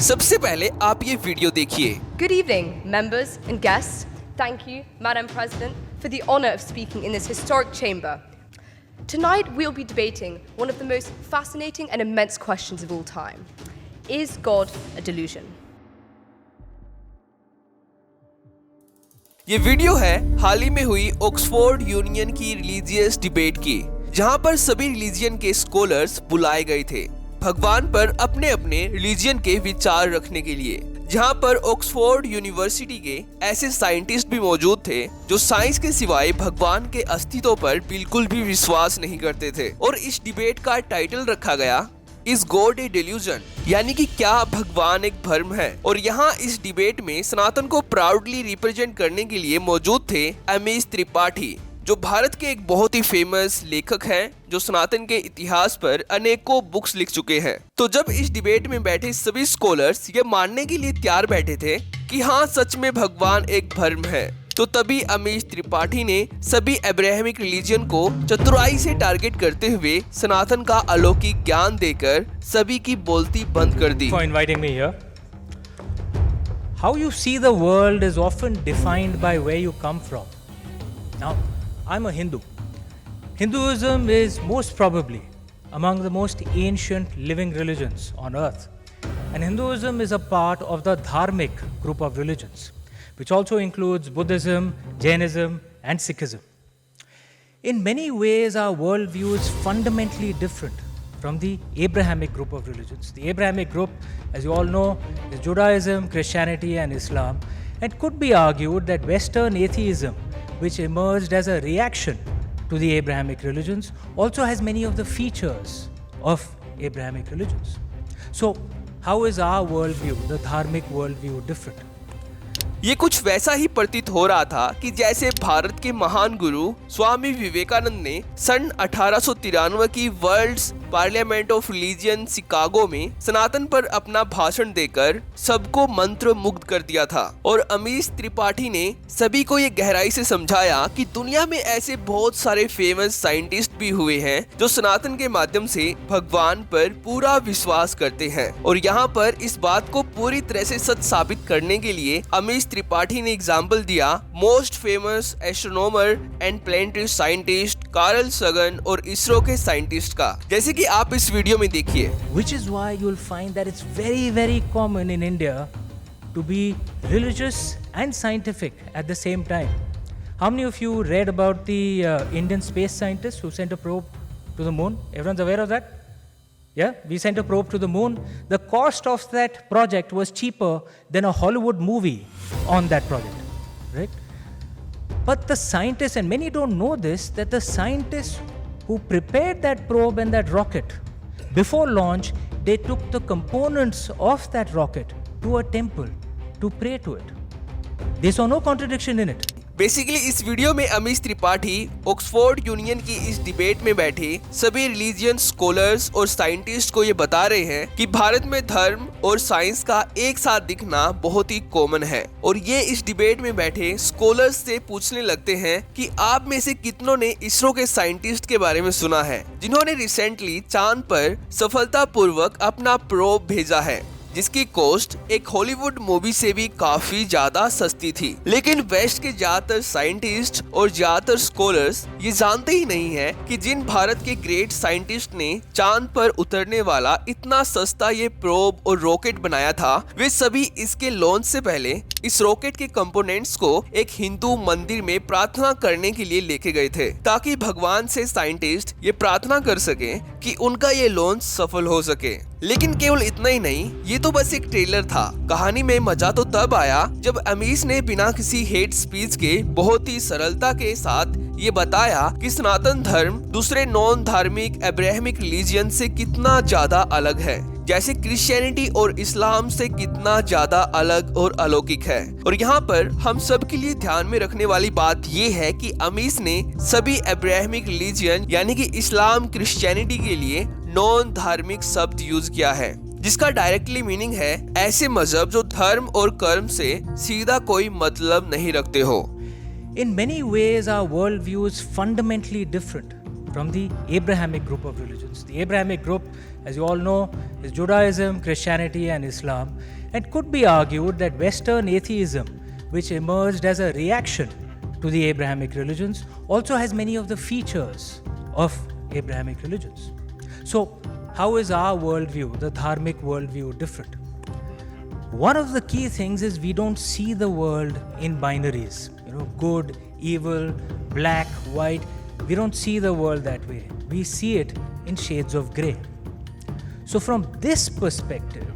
सबसे पहले आप ये वीडियो देखिए। Good evening, members and guests. Thank you, Madam President, for the honour of speaking in this historic chamber. Tonight we'll be debating one of the most fascinating and immense questions of all time. Is God a delusion? ये video है हाल ही में हुई Oxford union की religious debate की, जहां पर सभी religion के स्कॉलर्स बुलाए गए थे भगवान पर अपने अपने रिलीजियन के विचार रखने के लिए। जहां पर ऑक्सफोर्ड यूनिवर्सिटी के ऐसे साइंटिस्ट भी मौजूद थे जो साइंस के सिवाय भगवान के अस्तित्व पर बिल्कुल भी विश्वास नहीं करते थे। और इस डिबेट का टाइटल रखा गया इज गॉड ए डेल्यूजन, यानी कि क्या भगवान एक भ्रम है। और यहाँ इस डिबेट में सनातन को प्राउडली रिप्रेजेंट करने के लिए मौजूद थे अमीश त्रिपाठी, जो भारत के एक बहुत ही फेमस लेखक हैं, जो सनातन के इतिहास पर अनेकों बुक्स लिख चुके हैं। तो जब इस डिबेट में बैठे सभी स्कॉलर्स ये मानने के लिए तैयार बैठे थे कि हाँ सच में भगवान एक भ्रम है, तो तभी अमीश त्रिपाठी ने सभी अब्राहमिक रिलीजन को चतुराई से टारगेट करते हुए सनातन का अलौकिक ज्ञान देकर सभी की बोलती बंद कर दी। For inviting me here. How you see the world is often defined by where you come from. Now, I'm a Hindu. Hinduism is most probably among the most ancient living religions on earth. And Hinduism is a part of the Dharmic group of religions, which also includes Buddhism, Jainism, and Sikhism. In many ways, our worldview is fundamentally different from the Abrahamic group of religions. The Abrahamic group, as you all know, is Judaism, Christianity, and Islam, and could be argued that Western atheism, which emerged as a reaction to the Abrahamic religions, also has many of the features of Abrahamic religions. So, how is our worldview, the Dharmic worldview, different? ये कुछ वैसा ही प्रतीत हो रहा था कि जैसे भारत के महान गुरु स्वामी विवेकानंद ने सन 1893 की world's parliament of religion Chicago में सनातन पर अपना भाषण देकर सबको मंत्र मुग्ध कर दिया था। और अमीश त्रिपाठी ने सभी को ये गहराई से समझाया कि दुनिया में ऐसे बहुत सारे फेमस साइंटिस्ट भी हुए हैं जो सनातन के माध्यम से भगवान पर पूरा विश्वास करते हैं। और यहाँ पर इस बात को पूरी तरह से सच साबित करने के लिए अमीश त्रिपाठी ने एग्जाम्पल दिया most famous astronomer and planetary scientist Carl Sagan और इसरो के साइंटिस्ट का, जैसे कि आप इस वीडियो में देखिए। Which is why you'll find that it's very, very common in India to be religious and scientific at the same time. How many of you read about the Indian space scientists who sent a probe to the moon? Everyone's aware of that? Yeah, we sent a probe to the moon. The cost of that project was cheaper than a Hollywood movie on that project, right? But the scientists, and many don't know this, that the scientists who prepared that probe and that rocket, before launch, they took the components of that rocket to a temple to pray to it. They saw no contradiction in it. Basically इस video में Amish Tripathi Oxford union की इस debate में बैठे सभी religion scholars और scientist को ये बता रहे हैं कि भारत में धर्म और साइंस का एक साथ दिखना बहुत ही कॉमन है। और ये इस डिबेट में बैठे स्कॉलर्स से पूछने लगते हैं कि आप में से कितनों ने इसरो के साइंटिस्ट के बारे में सुना है, जिन्होंने रिसेंटली चांद पर सफलतापूर्वक अपना प्रोब भेजा है, जिसकी कॉस्ट एक हॉलीवुड मूवी से भी काफी ज्यादा सस्ती थी। लेकिन वेस्ट के ज्यादातर साइंटिस्ट और ज्यादातर स्कॉलर्स ये जानते ही नहीं है कि जिन भारत के ग्रेट साइंटिस्ट ने चांद पर उतरने वाला इतना सस्ता ये प्रोब और रॉकेट बनाया था, वे सभी इसके लॉन्च से पहले इस रॉकेट के कंपोनेंट्स को एक हिंदू मंदिर में प्रार्थना करने के लिए लेके गए थे, ताकि भगवान से साइंटिस्ट ये प्रार्थना कर सके कि उनका ये लॉन्च सफल हो सके। लेकिन केवल इतना ही नहीं, ये तो बस एक ट्रेलर था। कहानी में मजा तो तब आया जब अमीश ने बिना किसी हेट स्पीच के बहुत ही सरलता के साथ ये बताया कि सनातन धर्म दूसरे नॉन धार्मिक अब्राहमिक रिलीजियन से कितना ज्यादा अलग है, जैसे क्रिश्चियनिटी और इस्लाम से कितना ज्यादा अलग और अलौकिक है। और यहाँ पर हम सब के लिए ध्यान में रखने वाली बात ये है कि अमीश ने सभी अब्राहमिक रिलीजियन यानी कि इस्लाम क्रिश्चियनिटी के लिए नॉन धार्मिक शब्द यूज किया है, जिसका डायरेक्टली मीनिंग है ऐसे मजहब जो धर्म और कर्म से सीधा कोई मतलब नहीं रखते हो। In many ways, our worldview is fundamentally different from the Abrahamic group of religions. The Abrahamic group, as you all know, is Judaism, Christianity, and Islam. And could be argued that Western atheism, which emerged as a reaction to the Abrahamic religions, also has many of the features of Abrahamic religions. So, how is our worldview, the dharmic worldview, different? One of the key things is we don't see the world in binaries, good, evil, black, white. We don't see the world that way. We see it in shades of grey. So from this perspective,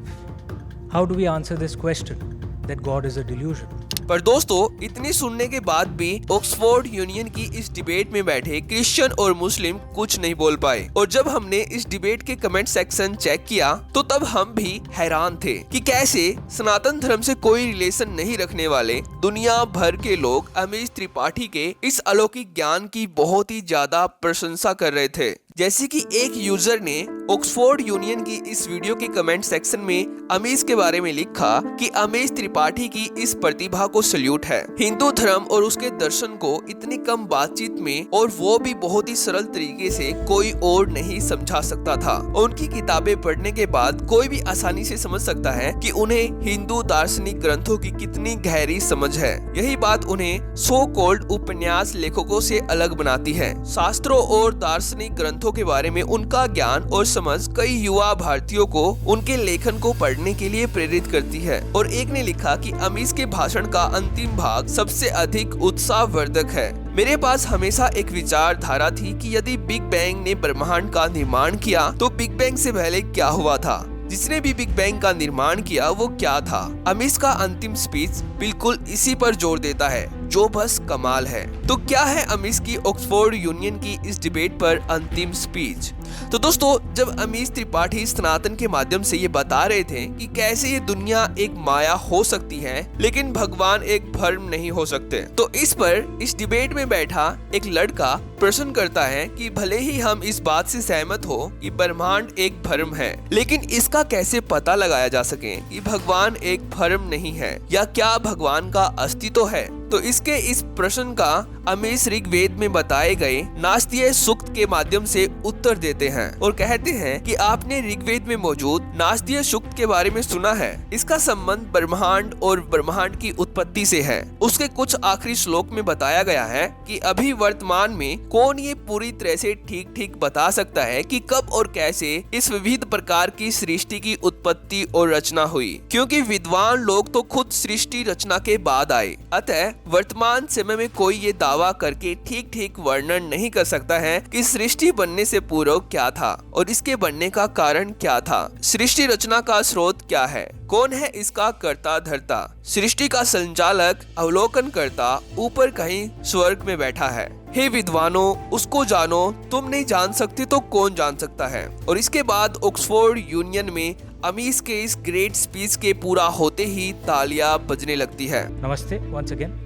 how do we answer this question that God is a delusion? पर दोस्तों, इतनी सुनने के बाद भी Oxford union की इस debate में बैठे क्रिश्चियन और मुस्लिम कुछ नहीं बोल पाए। और जब हमने इस डिबेट के कमेंट सेक्शन चेक किया तो तब हम भी हैरान थे कि कैसे सनातन धर्म से कोई रिलेशन नहीं रखने वाले दुनिया भर के लोग अमीश त्रिपाठी के इस अलौकिक ज्ञान की बहुत ही ज्यादा प्रशंसा कर रहे थे। जैसे कि एक यूजर ने ऑक्सफोर्ड यूनियन की इस वीडियो के कमेंट सेक्शन में अमीश के बारे में लिखा कि अमीश त्रिपाठी की इस प्रतिभा को सल्यूट है। हिंदू धर्म और उसके दर्शन को इतनी कम बातचीत में और वो भी बहुत ही सरल तरीके से कोई और नहीं समझा सकता था। उनकी किताबें पढ़ने के बाद कोई भी आसानी से समझ सकता है कि उन्हें हिंदू दार्शनिक ग्रंथों की कितनी गहरी समझ है। यही बात उन्हें सो कॉल्ड उपन्यास लेखकों से अलग बनाती है। शास्त्रों और दार्शनिक ग्रंथों के बारे में उनका ज्ञान और समझ कई युवा भारतीयों को उनके लेखन को पढ़ने के लिए प्रेरित करती है। और एक ने लिखा कि अमीश के भाषण का अंतिम भाग सबसे अधिक उत्साहवर्धक है। मेरे पास हमेशा एक विचारधारा थी कि यदि बिग बैंग ने ब्रह्मांड का निर्माण किया तो बिग बैंग से पहले क्या हुआ था, जिसने भी बिग बैंग का निर्माण किया वो क्या था। अमीश का अंतिम स्पीच बिल्कुल इसी पर जोर देता है, जो बस कमाल है। तो क्या है अमीश की ऑक्सफोर्ड यूनियन की इस डिबेट पर अंतिम स्पीच? तो दोस्तों, जब अमीश त्रिपाठी सनातन के माध्यम से ये बता रहे थे कि कैसे ये दुनिया एक माया हो सकती है लेकिन भगवान एक भ्रम नहीं हो सकते, तो इस पर इस डिबेट में बैठा एक लड़का प्रश्न करता है कि भले ही हम इस बात से सहमत हो कि ब्रह्मांड एक भ्रम है, लेकिन इसका कैसे पता लगाया जा सके कि भगवान एक भ्रम नहीं है या क्या भगवान का अस्तित्व है। तो इसके इस प्रश्न का अमीश ऋग्वेद में बताए गए नास्तीय सूक्त के माध्यम से उत्तर देते हैं और कहते हैं कि आपने ऋग्वेद में मौजूद नास्तीय सूक्त के बारे में सुना है। इसका संबंध ब्रह्मांड और ब्रह्मांड की उत्पत्ति से है। उसके कुछ आखिरी श्लोक में बताया गया है कि अभी वर्तमान में कौन ये पूरी तरह से ठीक बता सकता है कि कब और कैसे इस विविध प्रकार की सृष्टि की उत्पत्ति और रचना हुई, क्योंकि विद्वान लोग तो खुद सृष्टि रचना के बाद आए। अतः वर्तमान समय में कोई ये दावा करके ठीक वर्णन नहीं कर सकता है कि सृष्टि बनने से पूर्व क्या था और इसके बनने का कारण क्या था। सृष्टि रचना का स्रोत क्या है, कौन है इसका कर्ता धर्ता, सृष्टि का संचालक अवलोकन करता ऊपर कहीं स्वर्ग में बैठा है। हे विद्वानों, उसको जानो, तुम नहीं जान सकते तो कौन जान सकता है। और इसके बाद ऑक्सफोर्ड यूनियन में अमीश के इस ग्रेट स्पीच के पूरा होते ही तालियां बजने लगती है। नमस्ते once again.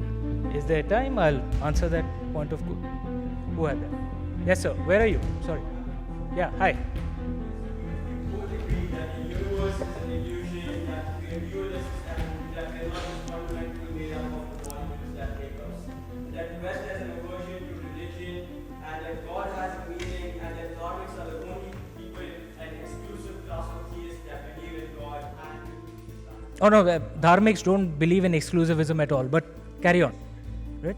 Is there time? I'll answer that point of view. Who had that? Yes, sir. Where are you? Sorry. Yeah, hi. Who would agree that the universe is an illusion, that we are realists, and that we are not fundamentally made up of the molecules that make us? That the West has an aversion to religion, and that God has a meaning, and that dharmics are the only people, an exclusive class of theists that believe in God and Oh no, dharmics don't believe in exclusivism at all. But carry on. Right?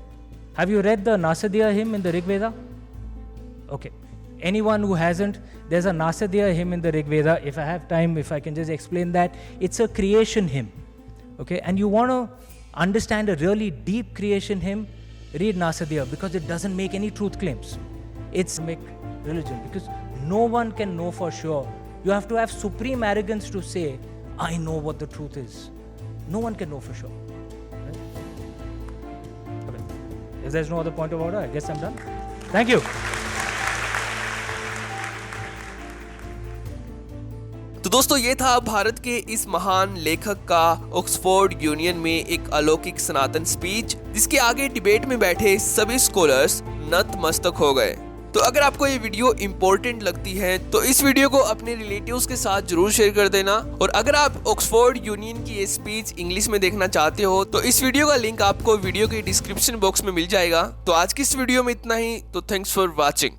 Have you read the Nasadiya hymn in the Rig Veda? Okay. Anyone who hasn't, there's a Nasadiya hymn in the Rig Veda. If I have time, if I can just explain that, it's a creation hymn. Okay, and you want to understand a really deep creation hymn, read Nasadiya, because it doesn't make any truth claims. It's make religion, because no one can know for sure. You have to have supreme arrogance to say, I know what the truth is. No one can know for sure. If there's no other point of order, I guess I'm done. Thank you. तो दोस्तों, ये था भारत के इस महान लेखक का Oxford union में एक अलौकिक सनातन स्पीच, जिसके आगे डिबेट में बैठे सभी स्कॉलर्स नतमस्तक हो गए। तो अगर आपको ये वीडियो इंपॉर्टेंट लगती है तो इस वीडियो को अपने रिलेटिव्स के साथ जरूर शेयर कर देना। और अगर आप ऑक्सफोर्ड यूनियन की ये स्पीच इंग्लिश में देखना चाहते हो तो इस वीडियो का लिंक आपको वीडियो के डिस्क्रिप्शन बॉक्स में मिल जाएगा। तो आज की इस वीडियो में इतना ही। तो थैंक्स फॉर वॉचिंग।